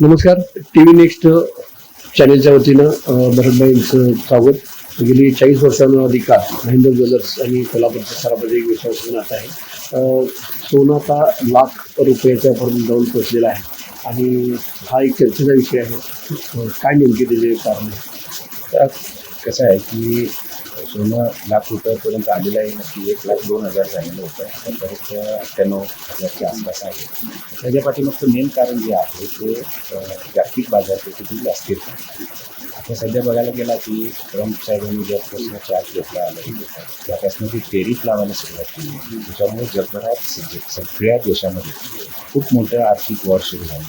नमस्कार. TV next चॅनेलच्या वतीनं भरतभाईंचं स्वागत. गेली 40 वर्षांधिक काळ महेंद्र ज्वेलर्स आणि कोल्हापूरचं सराफत एक विश्वास नातं आहे. सोनं आता ₹1,00,000 पर्यंत जाऊन पोचलेला आहे आणि हा एक चर्चेचा विषय आहे. काय नेमके त्याचे कारण आहे? कसं आहे की सोनं ₹1,00,000पर्यंत आलेलं आहे. नक्की 1,02,000 झालेलं होतं. पण परत 98,000च्या आसपास आहे. त्याच्या पाठीमागचं मेन कारण जे आहे ते जागतिक बाजारपेठेतील अस्थिरता. आता सध्या बघायला गेला की ट्रम्प साहेबांनी ज्यापासून चार्ज घेतला आला त्यापासून जी टेरिफ लावायला सुरुवात केली त्याच्यामुळे जगभरात सगळ्या देशामध्ये खूप मोठं आर्थिक वॉर सुरू झालं.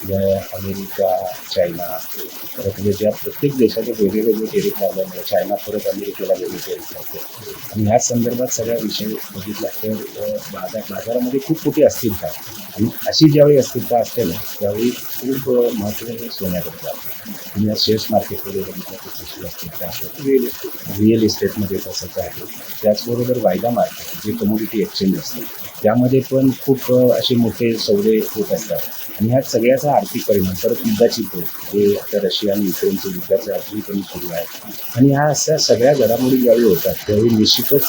ज्या अमेरिका, चायना परत ज्या प्रत्येक देशाचे वेगवेगळे टेरिफ लावल्यामुळे चायना परत अमेरिकेला वेगळे टेरिफ लावते आणि ह्या संदर्भात सगळ्या विषय बघितला तर बाजारामध्ये खूप मोठी अस्थिरता आहे. आणि अशी ज्यावेळी अस्थिरता असते ना त्यावेळी खूप महत्त्वाचं सोन्याकडे जातं. तुम्ही या शेअर्स मार्केटमध्ये बघितलं तर कशी अस्थिरता आहे. रिअल इस्टेटमध्ये तसंच आहे. त्याचबरोबर वायदा मार्केट जे कमोडिटी एक्सचेंज असते त्यामध्ये पण खूप असे मोठे सौदे होत असतात. आणि ह्या सगळ्याचा आर्थिक परिणाम परत युद्धाची पोट जे आता रशिया आणि युक्रेनचं युद्धाचं अजूनही सुरू आहे. आणि ह्या अशा सगळ्या घडामोडी ज्यावेळी होतात त्यावेळी निश्चितच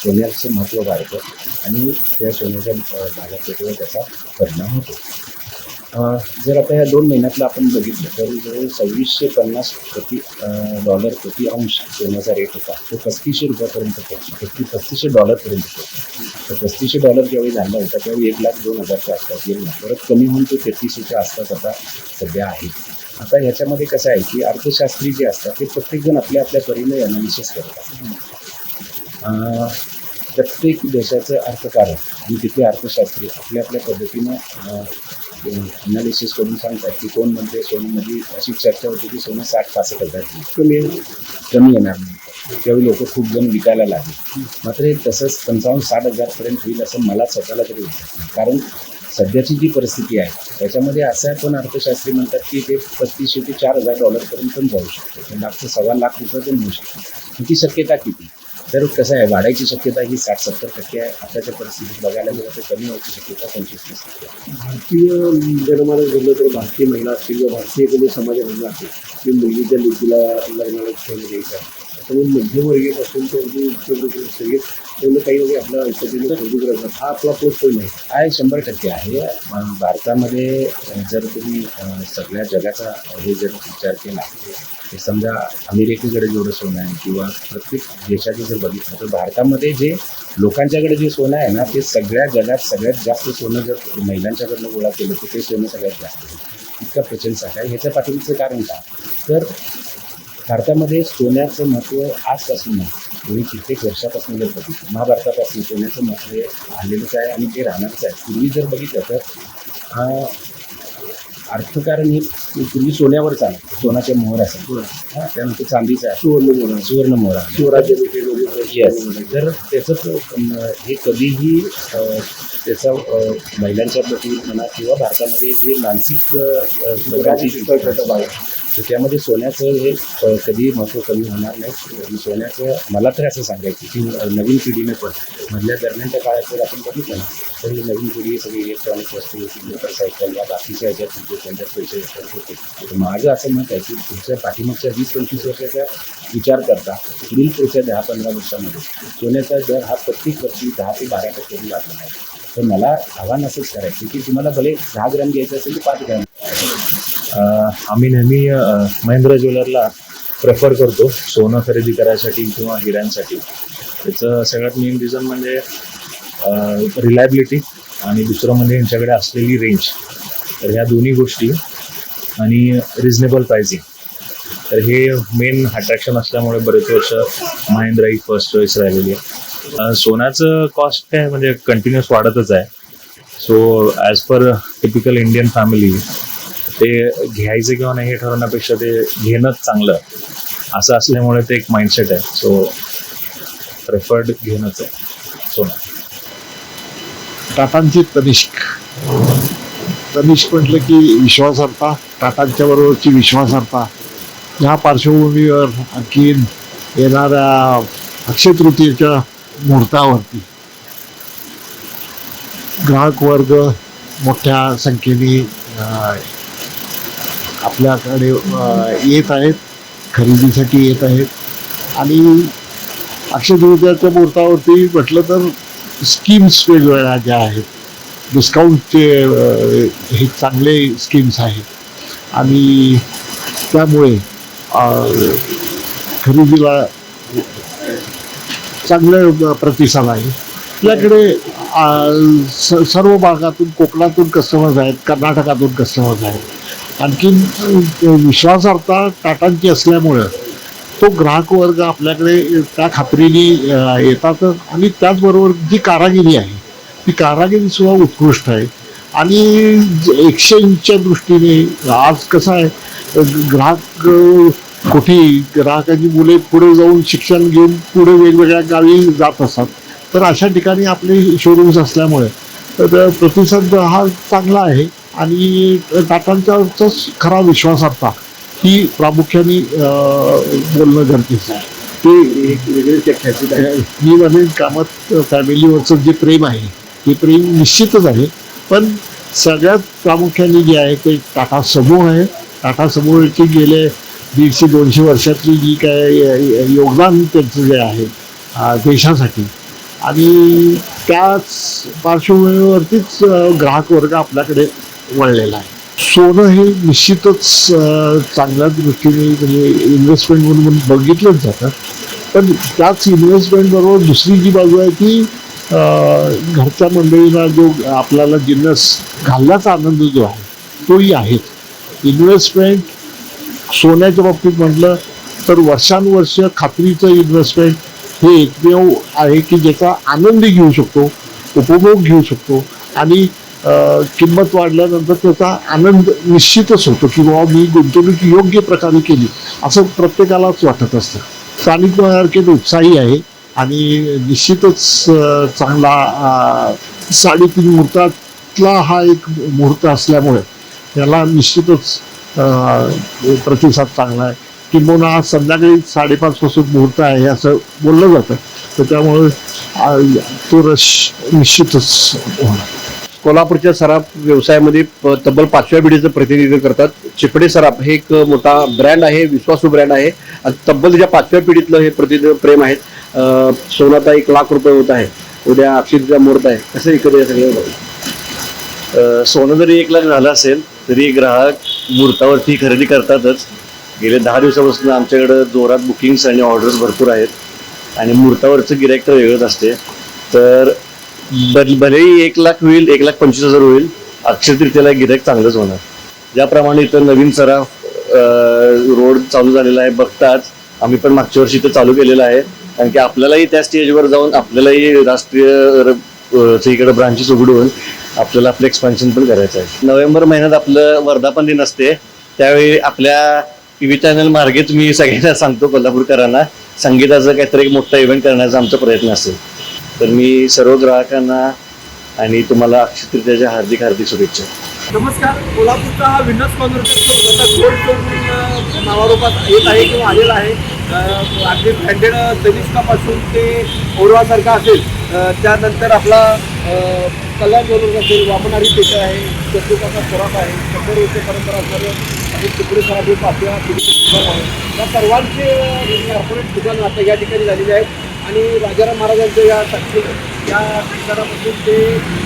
सोन्याचं महत्त्व वाढतं आणि त्या सोन्याच्या बाजारपेठेवर त्याचा परिणाम होतो. जर आता या 2 महिन्यातलं आपण बघितलं तर जवळ $2,650 प्रति अंश सोन्याचा रेट होता. तो $3,500 पोहोचला. $3,500 तर $3,500 ज्यावेळी झाला होता त्यावेळी 1,02,000च्या आसपास गेला. परत कमी होऊन तो 33च्या आसपास आता सध्या आहे. आता ह्याच्यामध्ये कसं आहे की अर्थशास्त्री जे असतात ते प्रत्येकजण आपल्या आपल्या परीने ॲनालिसिस करतात. प्रत्येक देशाचं अर्थकारण आणि तिथले अर्थशास्त्री आपल्या आपल्या पद्धतीनं ॲनालिसिस करून सांगतात की कोण म्हणते सोन्यामध्ये अशी चर्चा होती की सोनं 60-65 हजार कमी येणार नाही. त्यावेळी लोक खूप जण विकायला लागले. मात्र हे तसंच 55-60 हजारपर्यंत होईल असं मला स्वतःला तरी वाटतं. कारण सध्याची जी परिस्थिती आहे त्याच्यामध्ये असं पण अर्थशास्त्री म्हणतात की ते $3,500 ते $4,000 पर्यंत पण जाऊ शकतो. ₹1,00,000 पण होऊ शकतो. ती शक्यता किती? तर कसं आहे वाढायची शक्यता ही 60-70% आहे. आताच्या परिस्थितीत बघायला गेलं तर कमी व्हायची शक्यता 25% आहे. भारतीय जनमानस झालं तर भारतीय महिला असतील किंवा भारतीय कोणी समाजामधून असेल की मुलगीच्या लेकीला लग्नाला सोनं द्यायचं आहे. त्यामुळे मध्यमवर्गीयपासून ते अगदी सगळे त्यामुळे काही लोक आपल्या पद्धतीने खरेदी करतात. हा आपला प्लस पॉईंट आहे. 100% आहे. भारतामध्ये जर तुम्ही सगळ्या जगाचा हे जर विचार केला तर समजा अमेरिकेकडे जेवढं सोनं आहे किंवा प्रत्येक देशाचं जर बघितलं तर भारतामध्ये जे लोकांच्याकडे जे सोनं आहे ना ते सगळ्या जगात सगळ्यात जास्त सोनं जर महिलांच्याकडनं गोळा केलं तर ते सोनं सगळ्यात जास्त आहे. इतका प्रचंड साठा आहे. ह्याच्या पाठीमागचं कारण काय तर भारतामध्ये सोन्याचं महत्त्व आजपासून नाही तुम्ही कित्येक वर्षापासून जर बघितलं महाभारतापासून सोन्याचं महत्त्व हे आलेलंच आहे आणि ते राहणारच आहे. पूर्वी जर बघितलं तर अर्थकारण हे पूर्वी सोन्यावर चालतं. सोनाचे मोहर असेल त्यानंतर चांदीचा सुवर्ण मोहर शिवराज्य येस. तर त्याचं हे कधीही त्याचा महिलांच्या प्रती म्हणा किंवा भारतामध्ये जे मानसिक तर त्यामध्ये सोन्याचं हे कधीही महत्त्व कमी होणार नाही. सोन्याचं मला तर असं सांगायचं की नवीन पिढीने पण मधल्या दरम्यानच्या काळात जर आपण बघितलं ना तर ही नवीन पिढी सगळी इलेक्ट्रॉनिक वस्तू मोटरसायकल या बाकीच्या ह्याच्यात त्यांच्यात पैसे खर्च होते. तर माझं असं मत आहे की पुढच्या पाठीमागच्या 20-25 वर्षाचा विचार करता पुढच्या 10-15 वर्षामध्ये सोन्याचा दर हा प्रत्येक वर्षी 10 ते 12% वाढला आहे. तर मला आव्हान असंच करायचं की तुम्हाला भले 10 ग्रॅम घ्यायचं असेल तर 5 ग्रॅम. आम्ही नेहमी महेंद्र ज्वेलरला प्रेफर करतो सोनं खरेदी करायसाठी किंवा हिऱ्यांसाठी. त्याचं सगळ्यात मेन रिझन म्हणजे रिलायबिलिटी आणि दुसरं म्हणजे यांच्याकडे असलेली रेंज. तर ह्या दोन्ही गोष्टी आणि रिजनेबल प्राइसिंग तर हे मेन अट्रॅक्शन असल्यामुळे बरेच वर्ष महेंद्र ही फर्स्ट चॉईस राहिलेली आहे. सोन्याचं कॉस्ट काय म्हणजे कंटिन्युअस वाढतच आहे. So as per typical Indian family ते घ्यायचं किंवा नाही हे ठरवण्यापेक्षा ते घेणंच चांगलं असं असल्यामुळे ते एक माइंडसेट आहे. सो प्रेफर्ड घेणंच आहे सोनं. टाटांची तनिष्क म्हटलं की विश्वासार्हता, टाटांच्या बरोबरची विश्वासार्हता. या पार्श्वभूमीवर आणखीन येणाऱ्या अक्षय तृतीयेच्या मुहूर्तावरती ग्राहक वर्ग मोठ्या संख्येने आपल्याकडे येत आहेत, खरेदीसाठी येत आहेत. आणि अक्षय तृतीयाच्या मुहूर्तावरती म्हटलं तर स्कीम्स वेगवेगळ्या ज्या आहेत, डिस्काउंटचे हे चांगले स्कीम्स आहेत आणि त्यामुळे खरेदीला चांगला प्रतिसाद आहे. आपल्याकडे सर्व भागातून, कोकणातून कस्टमर्स आहेत, कर्नाटकातून कस्टमर्स आहेत. आणखीन विश्वासार्हता टाटांची असल्यामुळं तो ग्राहक वर्ग आपल्याकडे त्या खात्रीने येतात. आणि त्याचबरोबर जी कारागिरी आहे ती कारागिरी सुद्धा उत्कृष्ट आहे. आणि एक्सचेंजच्या दृष्टीने आज कसं आहे, ग्राहक कुठेही ग्राहकाची मुले पुढे जाऊन शिक्षण घेऊन पुढे वेगवेगळ्या गावी जात असतात. तर अशा ठिकाणी आपले शोरूम्स असल्यामुळे तर प्रतिसाद हा चांगला आहे. आणि टाटांचा खरा विश्वासार्हता ही प्रामुख्याने बोलणं गरजेचं आहे. ते एक वेगळीच एक खासियत आहे. मी म्हणेन कामात फॅमिलीवरचं जे प्रेम आहे ते प्रेम निश्चितच आहे. पण सगळ्यात प्रामुख्याने जे आहे ते टाटा समूह आहे. टाटा समूहाची गेले 150-200 वर्षातली जी काय योगदान त्यांचं जे आहे देशासाठी, आणि त्याच पार्श्वभूमीवरतीच ग्राहक वर्ग आपल्याकडे वळलेला आहे. सोनं हे निश्चितच चांगल्या दृष्टीने म्हणजे इन्व्हेस्टमेंट म्हणून बघितलंच जातं. पण त्याच इन्व्हेस्टमेंटबरोबर दुसरी जी बाजू आहे ती घरच्या मंडळींना जो आपल्याला जिन्नस घालण्याचा आनंद जो आहे तोही आहेच. इन्व्हेस्टमेंट सोन्याच्या बाबतीत म्हटलं तर वर्षानुवर्ष खात्रीचं इन्व्हेस्टमेंट हे एकमेव आहे की ज्याचा आनंद घेऊ शकतो, उपभोग घेऊ शकतो. आणि किंमत वाढल्यानंतर त्याचा आनंद निश्चितच होतो की बाबा मी गुंतवणूक योग्य प्रकारे केली असं प्रत्येकालाच वाटत असतं. स्थानिक मार्केट उत्साही आहे आणि निश्चितच चांगला 3:30 मुहूर्तातला हा एक मुहूर्त असल्यामुळे त्याला निश्चितच प्रतिसाद चांगला आहे. किंबहुना आज संध्याकाळी 5:30 पासून मुहूर्त आहे असं बोललं जातं. तर त्यामुळे तो रश निश्चितच होणार. कोल्हापूरच्या सराफ व्यवसायामध्ये तब्बल 5व्या पिढीचं प्रतिनिधित्व करतात. चिपडे सराफ हे एक मोठा ब्रँड आहे, विश्वासू ब्रँड आहे. आणि तब्बल त्याच्या 5व्या पिढीतलं हे प्रेम आहे. सोनं आता 1 लाख रुपये होत आहे. उद्या अक्षयतृतीया मुहूर्त आहे. कसं इकडे सगळं सोनं जरी 1 लाख झालं असेल तरी ग्राहक मुहूर्तावरती खरेदी करतातच. गेले 10 दिवसापासून आमच्याकडं जोरात बुकिंग्स आणि ऑर्डर्स भरपूर आहेत. आणि मुहूर्तावरचं गिऱ्हाईक तर वेगळंच असते. तर भलेही 1 लाख होईल, 1,25,000 होईल, अक्षयतृतीयाला गिऱ्हाईक चांगलंच होणार. ज्याप्रमाणे इथं नवीन सराफ रोड चालू झालेला आहे बघताच आम्ही पण मागच्या वर्षी इथं चालू केलेलं आहे. कारण की आपल्यालाही त्या स्टेजवर जाऊन आपल्यालाही राष्ट्रीय सगळीकडे ब्रांचेस उघडून आपल्याला आपलं एक्सपान्शन पण करायचं आहे. नोव्हेंबर महिन्यात आपलं वर्धापन दिन असते. त्यावेळी आपल्या TV चॅनल मार्गेत मी सगळ्यांना सांगतो, कोल्हापूरकरांना संगीताचं काहीतरी एक मोठा इव्हेंट करण्याचा आमचा प्रयत्न असेल. तर मी सर्व ग्राहकांना आणि तुम्हाला अक्षयतृतीयाच्या हार्दिक शुभेच्छा. नमस्कार. कोल्हापूरचा हा विनर्स कॉन्व्हर्सेशन आता गोल्ड स्टोन नावारूपात येत आहे किंवा आलेला आहे. अगदी ब्रँडेड तनिष्कापासून ते ओरवासारखा असेल, त्यानंतर आपला कल्याण ज्वेलर्स असेल, वामनारी पेठ आहे, चतुर्काचा सराफ आहे, 100 वर्ष परंपरा असणारं आणि चिपडे सराफ हे 5व्या पिढीचे दुकान आहे. या सर्वांचे कॉर्पोरेट दुकानं आता या ठिकाणी झालेले आहेत. आणि राजाराम महाराजांच्या या साक्षीनं या ठिकाणापासून ते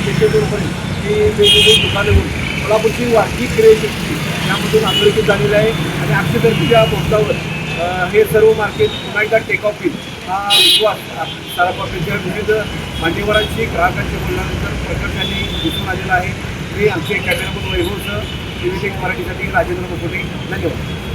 पेशेवरपर्यंत ही वेगवेगळी दुकानं होऊन कोल्हापूरची वार्षिक क्रिएटिव्हिटी यामधून अधोरेखित झालेलं आहे. आणि अक्षयतृतीया मुहूर्तावर हे सर्व मार्केट पुन्हा एकदा टेक ऑफ होईल हा विश्वास सराफाच्या विविध मान्यवरांशी ग्राहकांशी बोलल्यानंतर प्रकर्षाने दिसून आलेला आहे. मी आमचे कॅमेरामन वैभवसह TV टेक मराठीसाठी राजेंद्र मुखोटे. धन्यवाद.